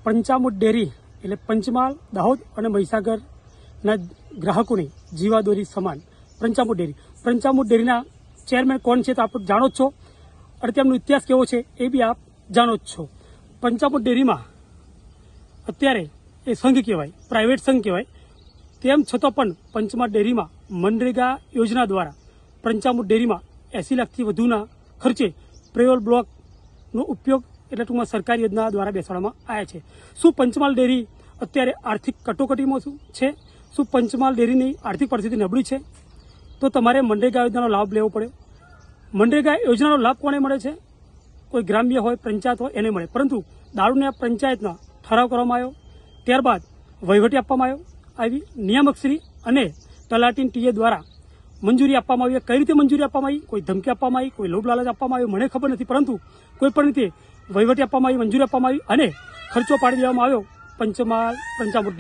પંચામૃત dairy એટલે પંચમહાલ, દાહોદ અને મહીસાગરના ગ્રાહકોની જીવાદોરી સમાન પંચામૃત ડેરીના ચેરમેન કોણ છે તો આપ જાણો જ છો અને તેમનો ઇતિહાસ કેવો છે એ બી આપ જાણો જ છો. પંચામૃત ડેરીમાં અત્યારે એ સંઘ કહેવાય, પ્રાઇવેટ સંઘ કહેવાય, તેમ છતાં પણ પંચમહાલ ડેરીમાં મનરેગા યોજના દ્વારા પંચામૃત ડેરીમાં 80 લાખથી વધુના ખર્ચે પેરોલ બ્લોકનો ઉપયોગ એટલે ટૂંકમાં સરકારી યોજના દ્વારા બેસાડવામાં આવ્યા છે. શું પંચમહાલ ડેરી અત્યારે આર્થિક કટોકટીમાં છે? શું પંચમહાલ ડેરીની આર્થિક પરિસ્થિતિ નબળી છે? તો તમારે મનરેગા યોજનાનો લાભ લેવો પડે. મનરેગા યોજનાનો લાભ કોને મળે છે? કોઈ ગ્રામ્ય હોય, પંચાયત હોય એને મળે. પરંતુ દારૂની પંચાયતના ઠરાવ કરવામાં આવ્યો, ત્યારબાદ વહીવટી આપવામાં આવ્યો, આવી નિયામકશ્રી અને તલાટી ટીએ દ્વારા મંજૂરી આપવામાં આવી. કઈ રીતે મંજૂરી આપવામાં આવી? કોઈ ધમકી આપવામાં આવી, કોઈ લોભ લાલચ આપવામાં આવ્યો, મને ખબર નથી. પરંતુ કોઈ પણ રીતે વહીવટી આપવામાં આવી, મંજૂરી આપવામાં આવી અને ખર્ચો પાડી દેવામાં આવ્યો. પંચામૃત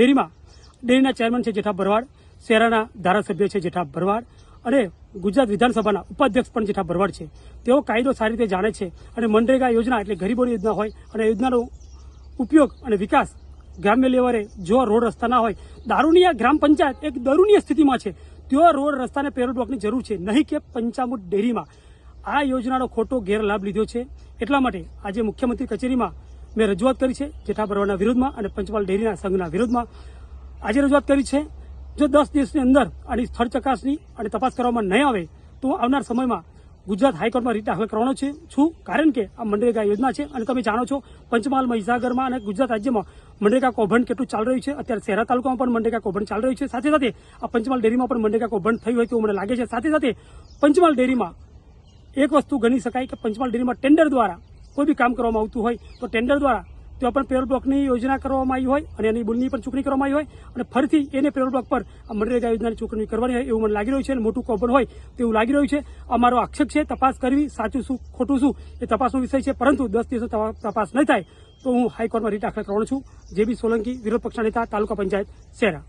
ડેરીના ચેરમેન છે જેઠા ભરવાડ, શહેરાના ધારાસભ્ય છે જેઠા ભરવાડ અને ગુજરાત વિધાનસભાના ઉપાધ્યક્ષ પણ જેઠા ભરવાડ છે. તેઓ કાયદો સારી રીતે જાણે છે અને મનરેગા યોજના એટલે ગરીબોની યોજના હોય અને યોજનાનો ઉપયોગ અને વિકાસ ગ્રામ્ય લેવલે જો રોડ રસ્તા ના હોય, દારૂની આ ગ્રામ પંચાયત એક દરુણીય સ્થિતિમાં છે, તેઓ રોડ રસ્તાને પેરોલ બ્લોકની જરૂર છે, નહીં કે પંચામૃત ડેરીમાં આ યોજનાનો ખોટો ગેરલાભ લીધો છે. એટલા માટે આજે મુખ્યમંત્રી કચેરીમાં મેં રજૂઆત કરી છે જેઠા ભરવાડના વિરોધમાં અને પંચમહાલ ડેરીના સંઘના વિરોધમાં આજે રજૂઆત કરી છે. જો 10 દિવસની અંદર આની સ્થળ ચકાસણી અને તપાસ કરવામાં નહીં આવે તો આવનાર સમયમાં ગુજરાત હાઈકોર્ટમાં રીટ દાખલ કરવાનો છું. કારણ કે આ મનરેગા યોજના છે અને તમે જાણો છો પંચમહાલ, મહીસાગરમાં અને ગુજરાત રાજ્યમાં મનરેગા કૌભાંડ કેટલું ચાલી રહ્યું છે. અત્યારે શહેરા તાલુકામાં પણ મનરેગા કૌભાંડ ચાલી રહ્યું છે. સાથે સાથે આ પંચમહાલ ડેરીમાં પણ મનરેગા કૌભાંડ થયું હોય તેવું મને લાગે છે. સાથે સાથે પંચમહાલ ડેરીમાં એક વસ્તુ ગણી શકાય કે પંચમહાલ ડેરીમાં ટેન્ડર દ્વારા કોઈ બી કામ કરવામાં આવતું હોય તો ટેન્ડર દ્વારા ત્યાં પણ પેરોલ બ્લોકની યોજના કરવામાં આવી હોય અને એની બિલની પણ ચૂકવણી કરવામાં આવી હોય અને ફરીથી એને પેરોલ બ્લોક પર આ મનરેગા યોજનાની ચૂકવણી કરવાની હોય એવું મને લાગી રહ્યું છે અને મોટું કૌભાંડ હોય તેવું લાગી રહ્યું છે. અમારો આક્ષેપ છે. તપાસ કરવી, સાચું શું ખોટું શું એ તપાસનો વિષય છે. પરંતુ 10 દિવસ તપાસ નહીં થાય તો હું હાઈકોર્ટમાં રીટ દાખલ કરવાનો છું. જે બી સોલંકી, વિરોધ પક્ષના નેતા, તાલુકા પંચાયત, શહેરા.